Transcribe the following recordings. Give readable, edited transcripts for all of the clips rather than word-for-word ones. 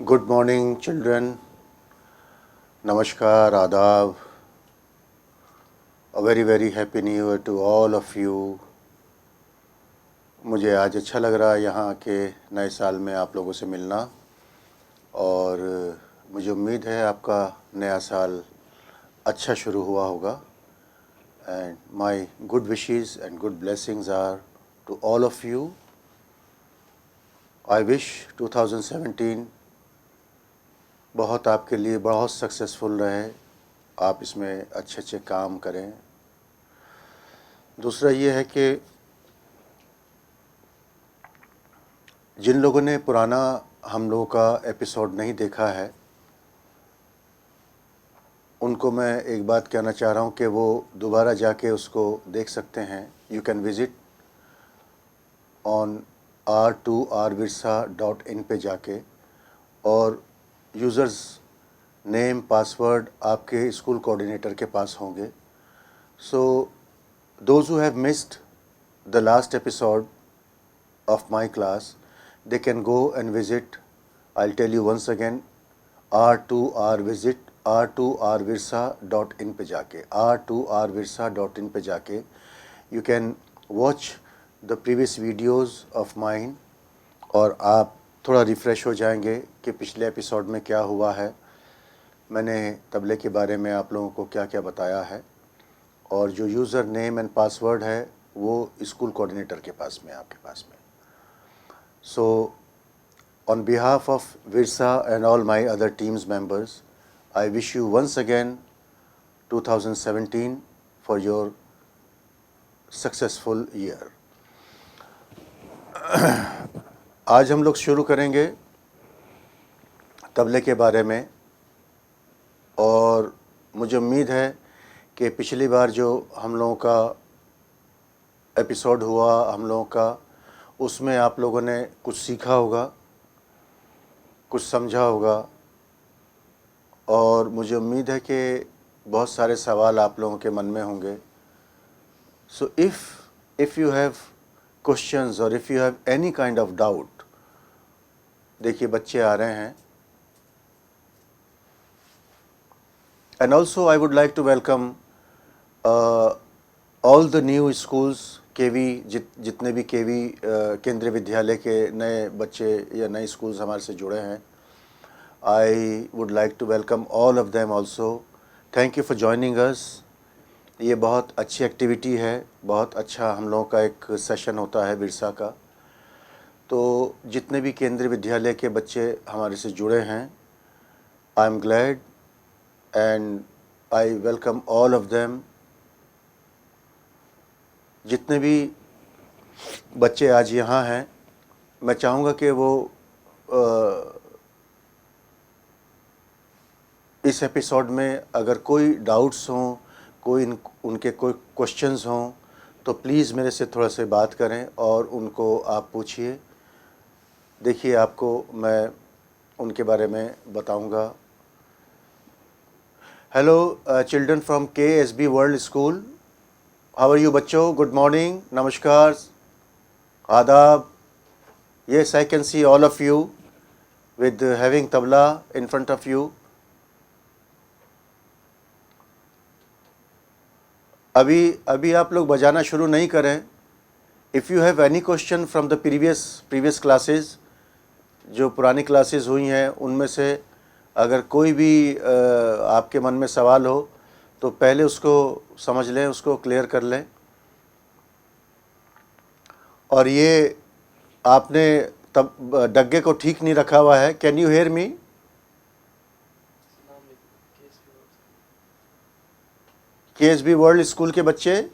Good morning, children. Namaskar, Adab. A very very happy new year to all of you. मुझे आज अच्छा लग रहा है यहाँ के नए साल में आप लोगों से मिलना और मुझे उम्मीद है आपका नया साल अच्छा शुरू हुआ होगा. And my good wishes and good blessings are to all of you. I wish 2017 बहुत आपके लिए बहुत सक्सेसफुल रहे, आप इसमें अच्छे अच्छे काम करें. दूसरा ये है कि जिन लोगों ने पुराना हम लोगों का एपिसोड नहीं देखा है उनको मैं एक बात कहना चाह रहा हूँ कि वो दोबारा जाके उसको देख सकते हैं. You can visit on r2rvirsa.in पे जाके और यूज़र्स नेम पासवर्ड आपके स्कूल कोऑर्डिनेटर के पास होंगे. So those who have missed the last episode of my class, they can go and visit. I'll tell you once again, r2rvirsa.in पे जाके r2rvirsa.in पे जाके you can watch the previous videos of mine और आप थोड़ा refresh हो जाएंगे कि पिछले एपिसोड में क्या हुआ है, मैंने तबले के बारे में आप लोगों को क्या क्या बताया है और जो यूज़र नेम एंड पासवर्ड है वो स्कूल कोऑर्डिनेटर के पास में, आपके पास में. So, on behalf of Virsa and all my other team's members, I wish you once again 2017 for your successful year. आज हम लोग शुरू करेंगे तबले के बारे में और मुझे उम्मीद है कि पिछली बार जो हम लोगों का एपिसोड हुआ हम लोगों का, उसमें आप लोगों ने कुछ सीखा होगा, कुछ समझा होगा और मुझे उम्मीद है कि बहुत सारे सवाल आप लोगों के मन में होंगे. So if you have questions और if you have any kind of doubt, देखिए बच्चे आ रहे हैं. And also I would like to welcome all the new schools, KV जितने भी केवी केंद्रीय विद्यालय के नए बच्चे या नए स्कूल्स हमारे से जुड़े हैं. I would like to welcome all of them also. Thank you for joining us. ये बहुत अच्छी एक्टिविटी है, बहुत अच्छा हम लोगों का एक सेशन होता है विरसा का. तो जितने भी केंद्रीय विद्यालय के बच्चे हमारे से जुड़े हैं, I am glad and I welcome all of them. जितने भी बच्चे आज यहाँ हैं, मैं चाहूँगा कि वो इस एपिसोड में अगर कोई डाउट्स हों, उनके कोई क्वेश्चंस हों, तो प्लीज़ मेरे से थोड़ा से बात करें और उनको आप पूछिए. देखिए आपको मैं उनके बारे में बताऊँगा. Hello children from KSB world school, how are you बच्चों? गुड मॉर्निंग, नमस्कार, आदाब. Yes, I can see all of you with having tabla in front of you. अभी आप लोग बजाना शुरू नहीं करें. If you have any question from the previous classes, जो पुरानी क्लासेस हुई हैं उनमें से अगर कोई भी आपके मन में सवाल हो तो पहले उसको समझ लें, उसको क्लियर कर लें. और ये आपने तब डग्गे को ठीक नहीं रखा हुआ है. Can you hear me? KSB world school के बच्चे,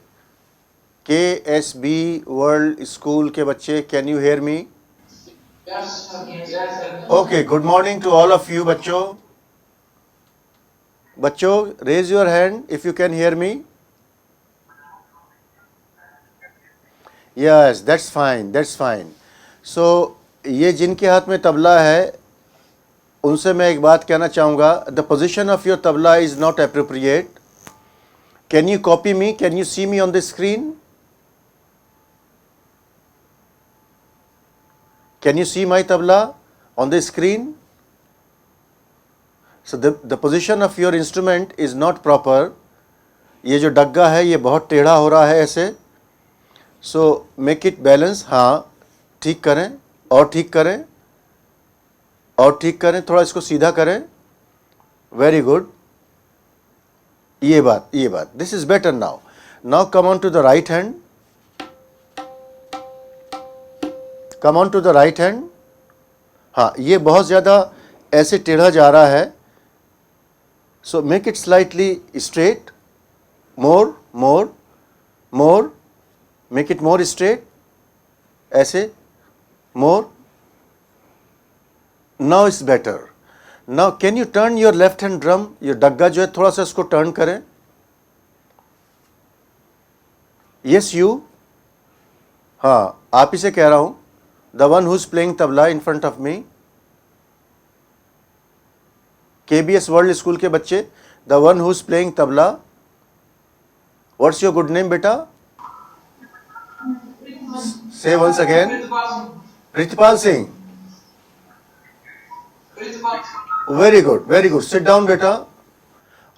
KSB वर्ल्ड स्कूल के बच्चे, can you hear me? Okay, good morning to all of you बच्चों, raise your hand if you can hear me. Yes, that's fine. So ये जिनके हाथ में तबला है उनसे मैं एक बात कहना चाहूँगा. The position of your tabla is not appropriate. Can you copy me? Can you see me on the screen? Can you see my tabla on the screen? So the position of your instrument is not proper. ये जो डग्गा है ये बहुत टेढ़ा हो रहा है ऐसे. So make it balance. हाँ, ठीक करें और ठीक करें और ठीक करें, थोड़ा इसको सीधा करें. Very good. ये बात. This is better now. Now come on to the right hand. Come on to the right hand. हाँ, ये बहुत ज़्यादा ऐसे टेढ़ा जा रहा है. So make it slightly straight. More. Make it more straight. ऐसे. More. Now it's better. Now can you turn your left hand drum? ये डग्गा जो है थोड़ा सा इसको टर्न करें. Yes you. हाँ, आप ही से कह रहा हूँ. The one who's playing tabla in front of me. KBS World School के बच्चे. The one who's playing tabla. What's your good name, beta? Say once again. Pritipal Singh. Very good. Sit down, beta.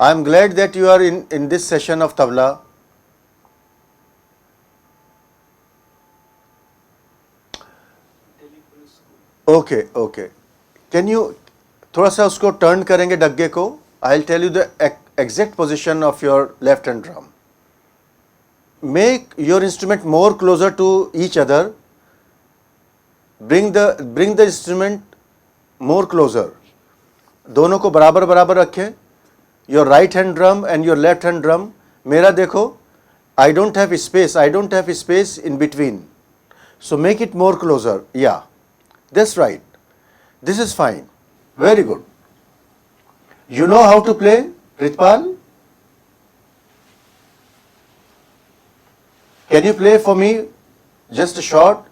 I am glad that you are in this session of tabla. Okay. Can you थोड़ा सा उसको turn करेंगे डग्गे को. I'll tell you the exact position of your left hand drum. Make your instrument more closer to each other. Bring the instrument more closer. दोनों को बराबर रखें. Your right hand drum and your left hand drum. मेरा देखो. I don't have space in between. So make it more closer. Yeah. That's right. This is fine. Very good. You know how to play, Pritpal? Can you play for me just a short?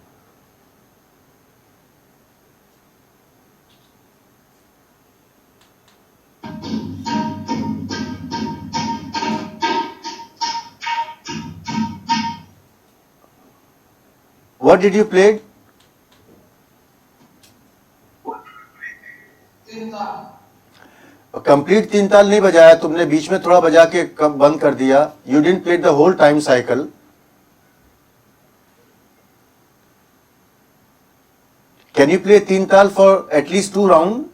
What did you play? Complete 3 ताल नहीं बजाया तुमने, बीच में थोड़ा बजा के बंद कर दिया. You didn't play the whole time cycle. Can you play 3 taal for at least 2 round?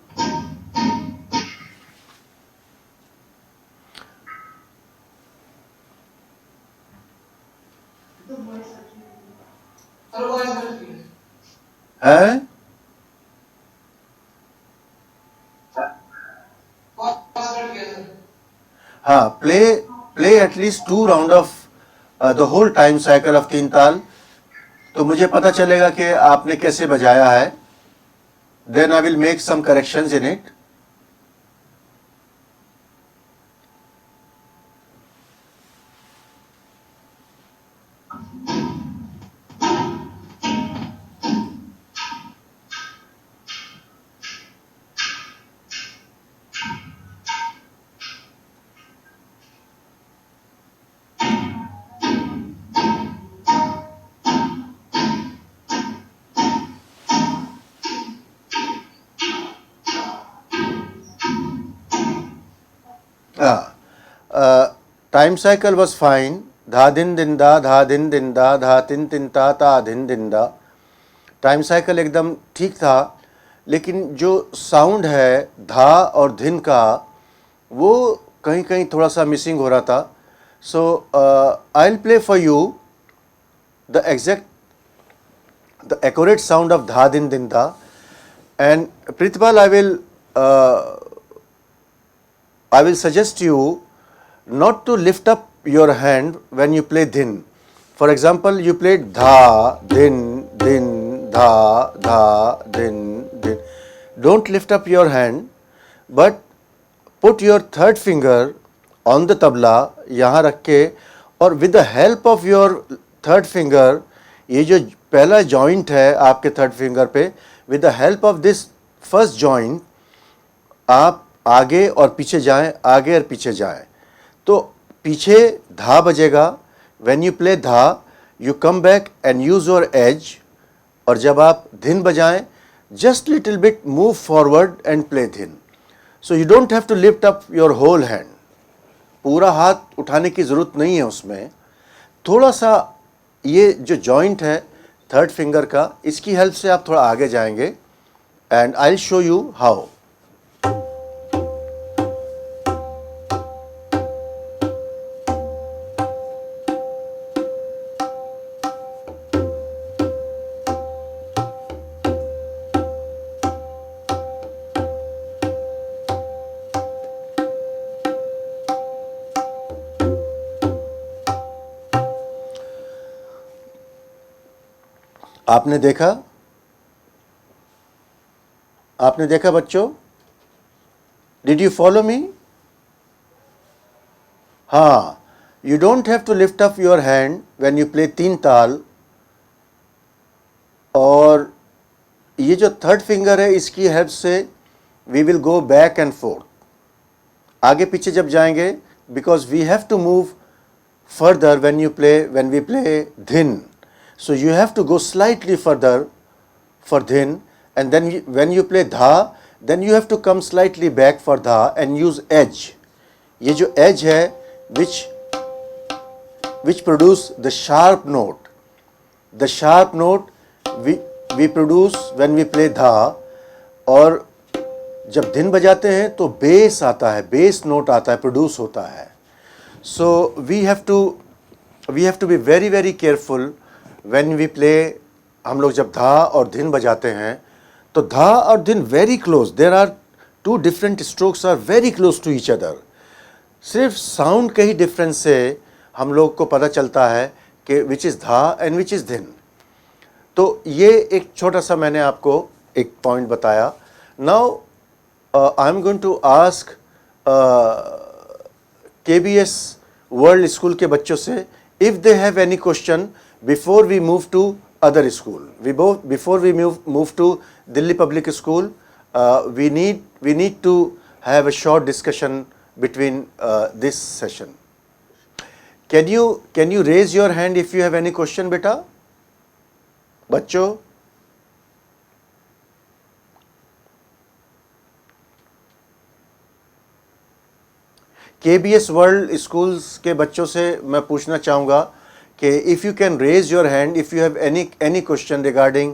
है हाँ, play at least 2 round of the whole time cycle of 3 taal. तो मुझे पता चलेगा कि आपने कैसे बजाया है. Then I will make some corrections in it. Time cycle was fine. Dha din din da, dha din din da, dha tin tin ta, ta din din da. Time cycle एकदम ठीक था, लेकिन जो साउंड है धा और धिन का वो कहीं कहीं थोड़ा सा मिसिंग हो रहा था. So I will play for you the accurate sound of धा दिन दिन धा. And Pritpal, I will suggest you not to lift up your hand when you play dhin. For example, you played dha, din, din, dha, dha, din, din. Don't lift up your hand, but put your third finger on the tabla, यहाँ रख के, और with the help of your third finger, ये जो पहला joint है आपके third finger पे, with the help of this first joint, आप आगे और पीछे जाएं, आगे और पीछे जाएं. तो पीछे धा बजेगा. व्हेन यू प्ले धा, you come back and use your edge. और जब आप धिन बजाएं, just little bit move forward and play धिन. So you don't have to lift up your whole hand, पूरा हाथ उठाने की ज़रूरत नहीं है उसमें, थोड़ा सा ये जो जॉइंट है थर्ड फिंगर का, इसकी हेल्प से आप थोड़ा आगे जाएंगे and I will show you how. आपने देखा, आपने देखा बच्चों? Did you follow me? हाँ, you don't have to lift up your hand when you play तीन ताल. और ये जो थर्ड फिंगर है इसकी हेल्प से we will go back and forth, आगे पीछे जब जाएंगे, because we have to move further when we play dhin. So you have to go slightly further for dhin, and then when you play dha, then you have to come slightly back for dha and use edge. ये जो edge है which produce the sharp note. The sharp note we produce when we play dha. और जब धिन बजाते हैं तो base आता है, बेस नोट आता है, प्रोड्यूस होता है. So we have to be very very careful when we play. हम लोग जब धा और धिन बजाते हैं तो धा और धिन very close, there are two different strokes are very close to each other. सिर्फ साउंड के ही डिफरेंस से हम लोग को पता चलता है कि विच इज़ धा एंड विच इज़ धिन. तो ये एक छोटा सा मैंने आपको एक पॉइंट बताया. Now I am going to ask KBS World School के बच्चों से if they have any question before we move to other school. Before we move to Delhi Public School, we need to have a short discussion between this session. Can you raise your hand if you have any question, beta? बच्चों, KBS world schools के बच्चों से मैं पूछना चाहूँगा कि if you can raise your hand if you have any question regarding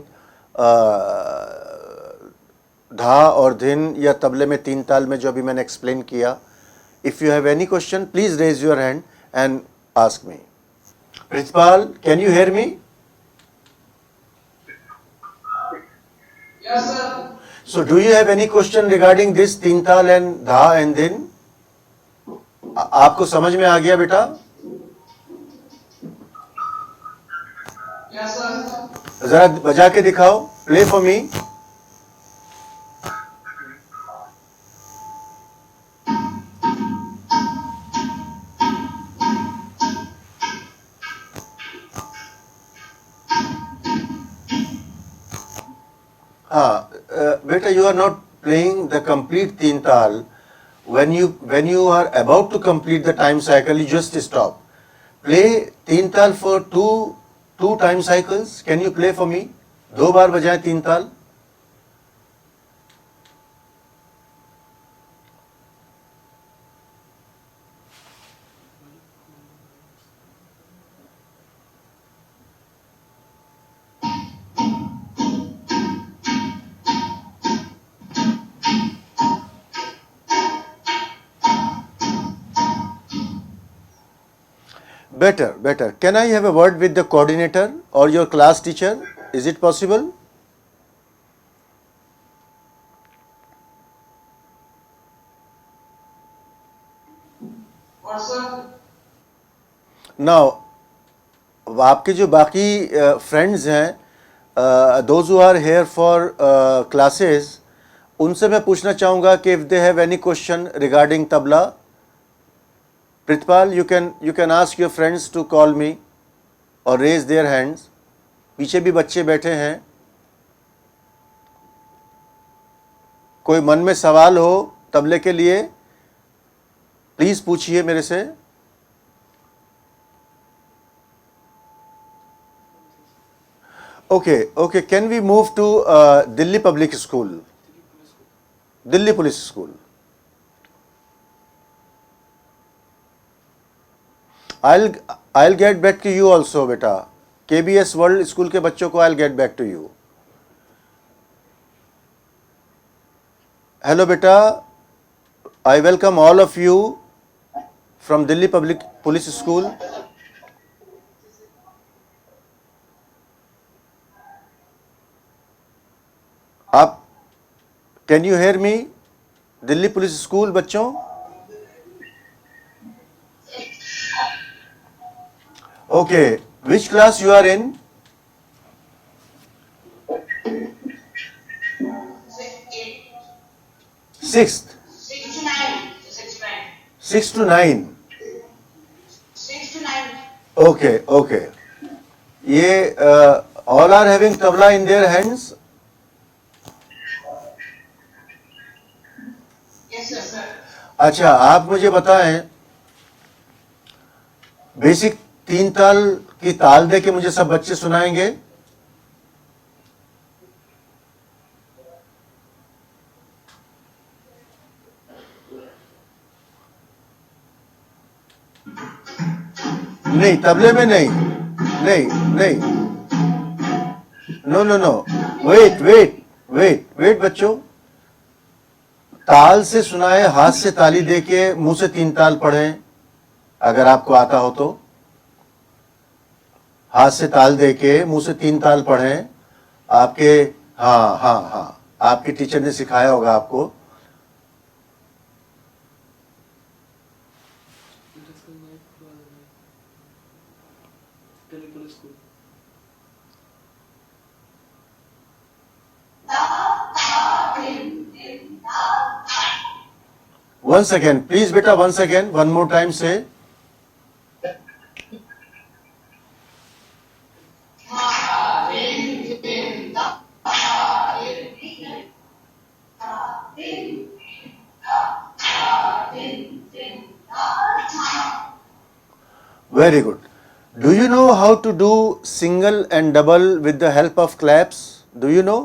धा और धिन या तबले में तीन ताल में जो अभी मैंने एक्सप्लेन किया. If you have any question please raise your hand and ask me. Principal, can you hear me? Yes, sir. So do you have any question regarding this तीन ताल and धा and धिन? आपको समझ में आ गया बेटा? Yes, sir. जरा बजा के दिखाओ, प्ले फॉर मी. हाँ बेटा, you are not playing the complete teen taal. When you are about to complete the time cycle, you just stop. Play तीन ताल for two time cycles. Can you play for me? 2 बार बजाएं तीन ताल. Better. Can I have a word with the coordinator or your class teacher? Is it possible? What, sir? Now, आपके जो बाकी friends हैं, those who are here for classes, उनसे मैं पूछना चाहूँगा कि if they have any question regarding tabla. Pritpal, you can ask your friends to call me or raise their hands. पीछे भी बच्चे बैठे हैं. कोई मन में सवाल हो तबले के लिए प्लीज पूछिए मेरे से. Okay, can we move to Delhi Public School? Delhi Police School. I'll get back to you also बेटा. KBS वर्ल्ड स्कूल के बच्चों को I'll get back to you. Hello बेटा, I welcome all of you from Delhi Public Police School. आप can you hear me? Delhi police school बच्चों. Okay, which class you are in? Sixth. 6 to 9. Okay okay. ये all are having tabla in their hands. अच्छा, आप मुझे बताएं, basic 3 ताल की ताल दे के मुझे सब बच्चे सुनाएंगे. नहीं, तबले में नहीं, नहीं नहीं, no no no, wait wait wait wait बच्चों. ताल से सुनाए, हाथ से ताली देके मुंह से 3 ताल पढ़ें. अगर आपको आता हो तो हाथ से ताल देके मुंह से 3 ताल पढ़ें. आपके हाँ हाँ हाँ, आपके टीचर ने सिखाया होगा आपको. Once again, please beta, once again, one more time say. Very good. Do you know how to do single and double with the help of claps? Do you know?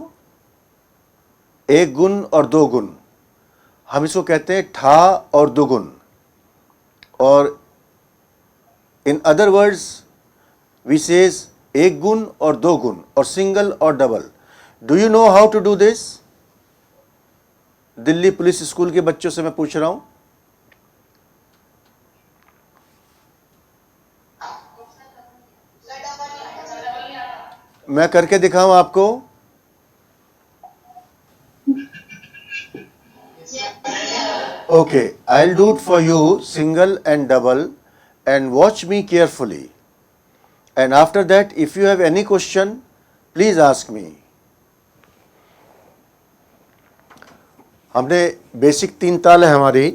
एक गुण और दो गुण, हम इसको कहते हैं ठा और दुगुन. और in other words we says एक गुण और दो गुण, और सिंगल और double. Do you know how to do this? Delhi police school के बच्चों से मैं पूछ रहा हूं. मैं करके दिखाऊं आपको? Okay, I'll do it for you, single and double, and watch me carefully. And after that, if you have any question, please ask me. हमने बेसिक 3 ताल है हमारी.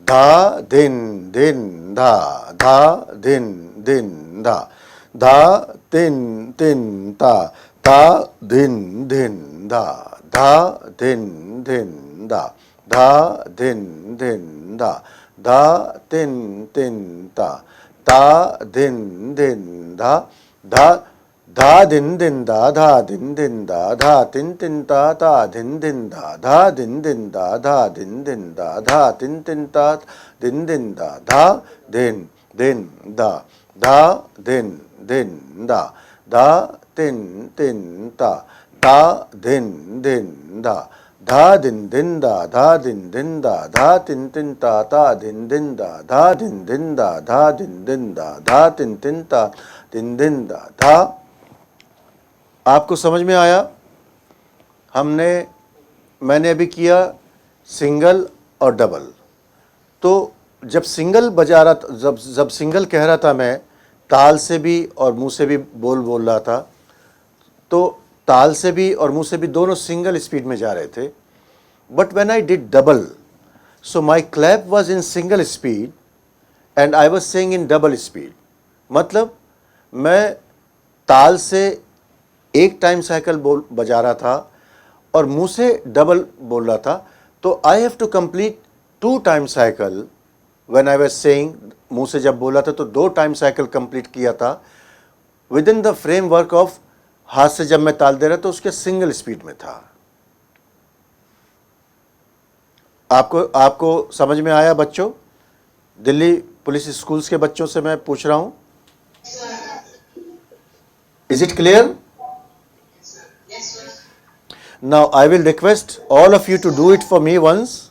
धा दिन दिन धा, धा दिन दिन धा, धा दिन दिन ता, ता दिन दिन धा, धा दिन दिन धा, धा दिन दिन धा, धा दिन दिन ता, ता दिन दिन धा, धा धा दिन दिन धा, धा दिन दिन धा, धा तिन तिन ता, ता दिन दिन धा, धा दिन दिन धा, धा दिन दिन धा, धा तिन तिन ता, दिन दिन धा, धा दिन दिन धा, धा दिन दिन धा, धा तिन तिन ता, ता दिन दिन धा, धा दिन दिन दा, धा दिन दिन दा, धा तिन तिन ता, ता दिन दिन दा, धा दिन दिन दा, धा दिन दिन दा, धा तिन तिन ता, दिन दिन दा, धा. आपको समझ में आया? मैंने अभी किया सिंगल और डबल. तो जब सिंगल बजा रहा था, जब सिंगल कह रहा था मैं, ताल से भी और मुंह से भी बोल रहा था, तो ताल से भी और मुंह से भी दोनों सिंगल स्पीड में जा रहे थे. But when I did double, so my clap was in single speed and I was saying in double speed. मतलब मैं ताल से एक टाइम साइकिल बजा रहा था और मुंह से डबल बोल रहा था. तो I have to complete 2 time cycle when I was saying. मुंह से जब बोला था तो 2 टाइम साइकिल कंप्लीट किया था with in the framework of, हाथ से जब मैं ताल दे रहा था उसके सिंगल स्पीड में था. आपको समझ में आया बच्चों? दिल्ली पुलिस स्कूल्स के बच्चों से मैं पूछ रहा हूं, is it clear? Now I will request all of you to do it for me once.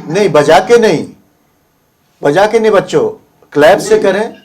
नहीं, बजा के नहीं, बजा के नहीं बच्चों, क्लैप से करें.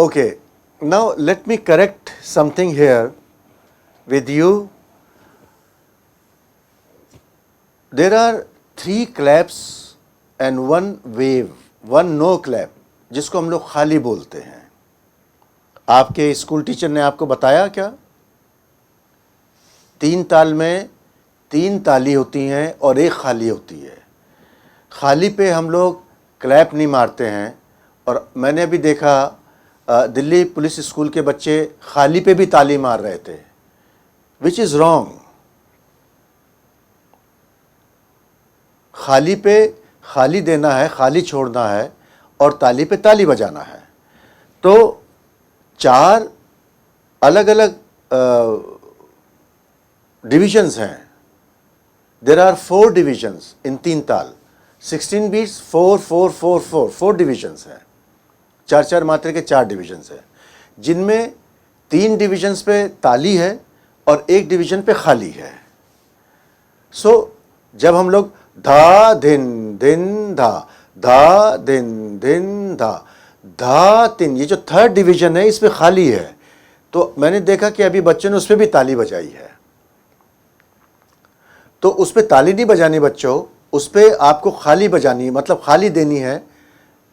Okay, now let me correct something here with you. There are 3 claps and 1 wave, 1 no clap, जिसको हम लोग खाली बोलते हैं. आपके स्कूल टीचर ने आपको बताया क्या? 3 ताल में 3 ताली होती हैं और 1 खाली होती है. खाली पे हम लोग क्लैप नहीं मारते हैं. और मैंने अभी देखा दिल्ली पुलिस स्कूल के बच्चे खाली पे भी ताली मार रहे थे, विच इज़ रॉन्ग. खाली पे खाली देना है, खाली छोड़ना है, और ताली पे ताली बजाना है. तो 4 अलग अलग डिविजन्स हैं. देर आर 4 डिविजन्स इन 3 ताल. 16 बीट्स 4 4 4 4 4 डिविजन्स हैं. 4 मात्रे के 4 डिविजन्स हैं, जिनमें 3 डिविजन्स पे ताली है और 1 डिवीजन पे खाली है. सो जब हम लोग धा धिन धिन धा, धा धिन धिन धा, धा तिन, ये जो 3rd डिवीजन है इस पे खाली है. तो मैंने देखा कि अभी बच्चों ने उस पर भी ताली बजाई है. तो उस पर ताली नहीं बजानी बच्चों, उस पर आपको खाली बजानी है, मतलब खाली देनी है,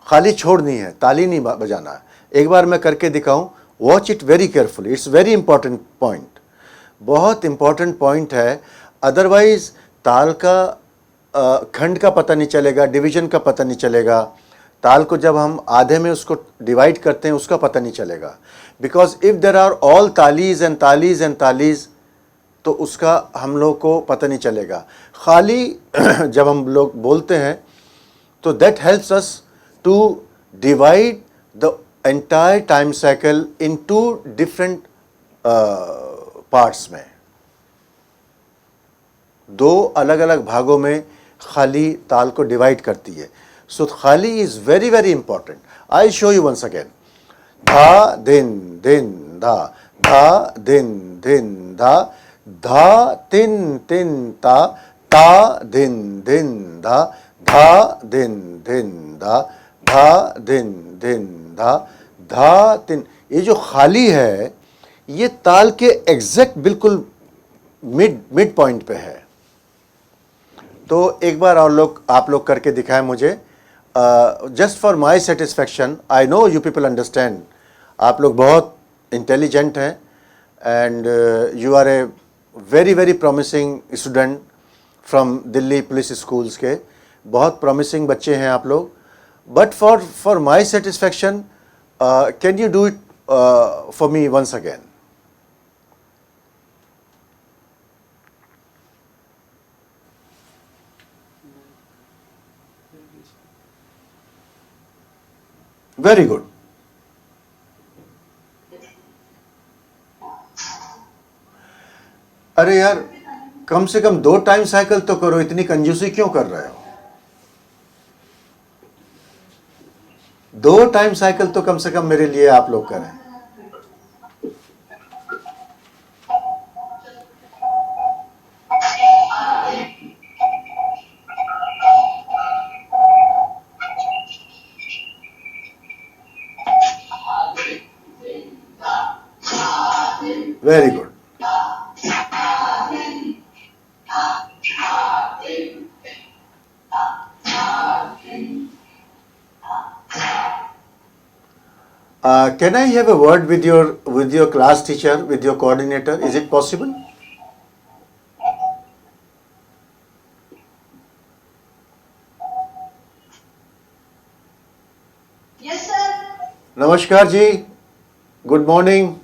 खाली छोड़नी है, ताली नहीं बजाना है. एक बार मैं करके दिखाऊं, watch it very carefully, it's very important point, बहुत इंपॉर्टेंट पॉइंट है. अदरवाइज ताल का खंड का पता नहीं चलेगा, डिवीजन का पता नहीं चलेगा. ताल को जब हम आधे में उसको डिवाइड करते हैं उसका पता नहीं चलेगा. Because if there are all तालीज एंड तालीज एंड तालीज, तो उसका हम लोग को पता नहीं चलेगा. खाली जब हम लोग बोलते हैं तो that helps us to divide the entire time cycle in 2 different parts में. 2 अलग अलग भागों में खाली ताल को डिवाइड करती है. So khali is very very important. I show you once again. धा दिन दिन धा, धा दिन दिन धा, धा तिन तिन ता, ता दिन दिन धा, धा दिन दिन धा, धा दिन दिन धा, धा तिन. ये जो खाली है ये ताल के एग्जैक्ट बिल्कुल मिड पॉइंट पे है. तो एक बार और आप लोग करके दिखाएं मुझे, just for my satisfaction. I know you people understand, आप लोग बहुत इंटेलिजेंट हैं and you are a very very promising student from Delhi police schools के. बहुत प्रॉमिसिंग बच्चे हैं आप लोग. But for my satisfaction, can you do it for me once again? Very good. अरे यार, कम से कम 2 टाइम साइकिल तो करो, इतनी कंजूसी क्यों कर रहे हो? 2 टाइम साइकिल तो कम से कम मेरे लिए आप लोग करें. Very good. Can I have a word with your class teacher, with your coordinator? Is it possible? Yes, sir. Namaskar ji. Good morning.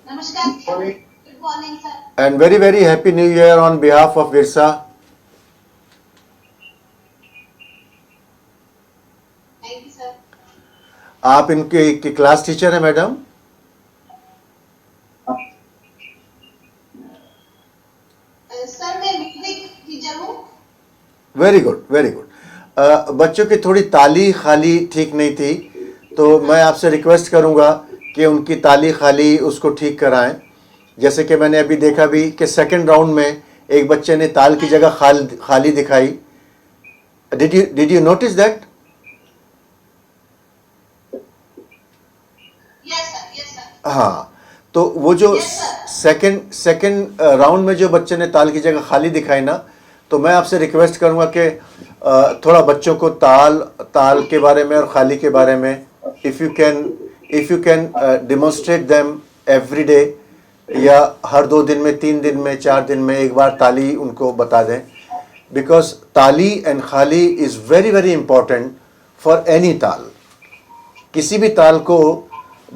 Namaskar. Good morning, sir. And very, very happy New Year on behalf of Virsa. Thank you, sir. आप इनके class teacher हैं madam? Sir मैं music teacher हूँ. Very good, very good. बच्चों की थोड़ी ताली खाली ठीक नहीं थी, तो मैं आपसे रिक्वेस्ट करूंगा कि उनकी ताली खाली उसको ठीक कराएं. जैसे कि मैंने अभी देखा भी कि सेकंड राउंड में एक बच्चे ने ताल की जगह खाली दिखाई. Did you notice that? Yes, sir. Yes, sir. हाँ, तो वो जो Yes, sir. सेकंड राउंड में जो बच्चे ने ताल की जगह खाली दिखाई ना, तो मैं आपसे रिक्वेस्ट करूंगा कि थोड़ा बच्चों को ताल के बारे में और खाली के बारे में if you can demonstrate them every day, या हर 2 दिन में, 3 दिन में, 4 दिन में एक बार ताली उनको बता दें. बिकॉज ताली एंड खाली is very very important for any ताल. किसी भी ताल को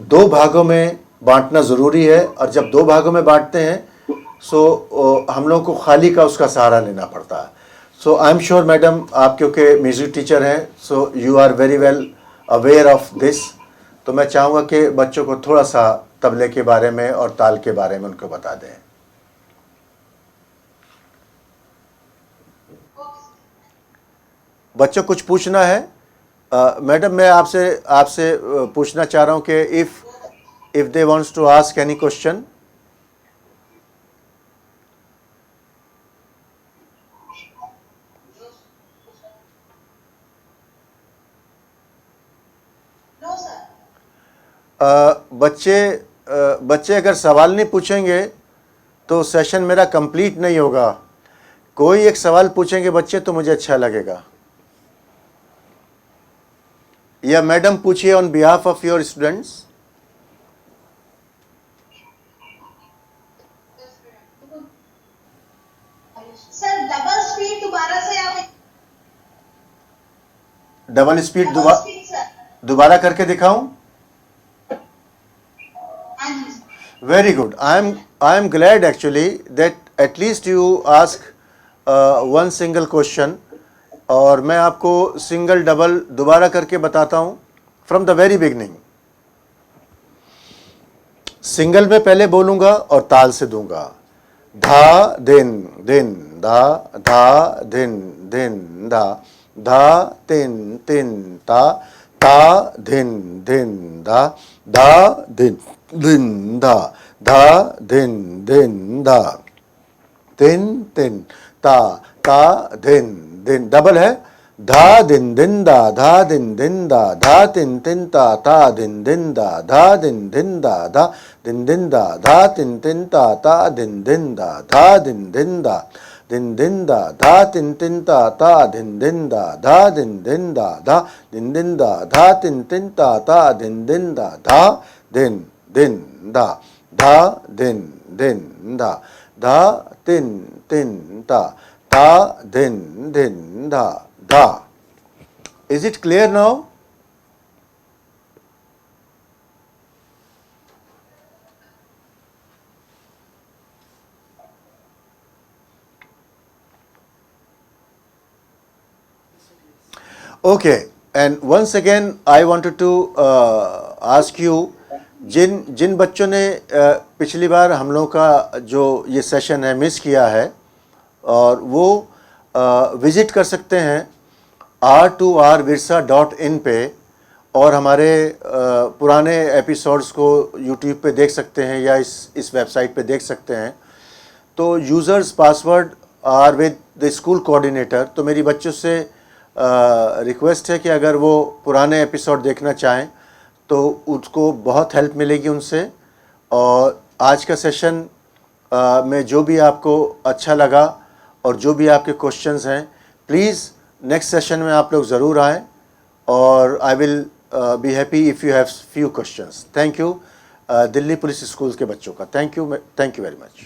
2 भागों में बांटना ज़रूरी है, और जब 2 भागों में बांटते हैं सो हम लोगों को खाली का उसका सहारा लेना पड़ता है. So I am sure madam, आप क्योंकि म्यूज़िक टीचर हैं, so you are very well aware of this. तो मैं चाहूँगा कि बच्चों को थोड़ा सा तबले के बारे में और ताल के बारे में उनको बता दें. बच्चों कुछ पूछना है? मैडम मैं आपसे पूछना चाह रहा हूँ कि if they wants to ask any question. No, sir. बच्चे अगर सवाल नहीं पूछेंगे तो सेशन मेरा कंप्लीट नहीं होगा. कोई एक सवाल पूछेंगे बच्चे तो मुझे अच्छा लगेगा. या मैडम पूछिए on behalf of your students. Sir double speed दोबारा से आप. Double speed double speed sir. दोबारा करके दिखाऊं? हाँ जी. Very good. I am glad actually that at least you ask one single question, और मैं आपको सिंगल डबल दोबारा करके बताता हूँ from the very beginning. Single में पहले बोलूँगा और ताल से दूंगा. धा दिन दिन धा धा दिन दिन धा धा तिन तिन ता दिन दिन धा दिन दिन धा दिन दिन धा तिन तिन ता दिन दिन. डबल है. धा दिन दिन धा दिन दिन धा तिन तिन ता दिन दिन धा दिन दिन धा दिन दिन धा तिन तिन ता दिन दिन धा दिन दिन दिन दिन धा तिन तिन ता दिन दिन धा दिन दिन धा दिन दिन धा तिन तिन ता दिन दिन धा दिन दिन धा दिन दिन धा तिन तिन ता दिन दिन धा. Is it clear now? Okay, and once again I wanted to ask you, जिन बच्चों ने पिछली बार हम लोग का जो ये सेशन है मिस किया है, और वो विज़िट कर सकते हैं r2rvirsa.in पे, और हमारे पुराने एपिसोड्स को यूट्यूब पे देख सकते हैं या इस वेबसाइट पे देख सकते हैं. तो users password are with the school coordinator. तो मेरी बच्चों से रिक्वेस्ट है कि अगर वो पुराने एपिसोड देखना चाहें तो उसको बहुत हेल्प मिलेगी उनसे. और आज का सेशन में जो भी आपको अच्छा लगा और जो भी आपके क्वेश्चंस हैं, प्लीज़ नेक्स्ट सेशन में आप लोग ज़रूर आएँ और I will be happy if you have few questions. Thank you Delhi police school के बच्चों का, थैंक यू वेरी मच।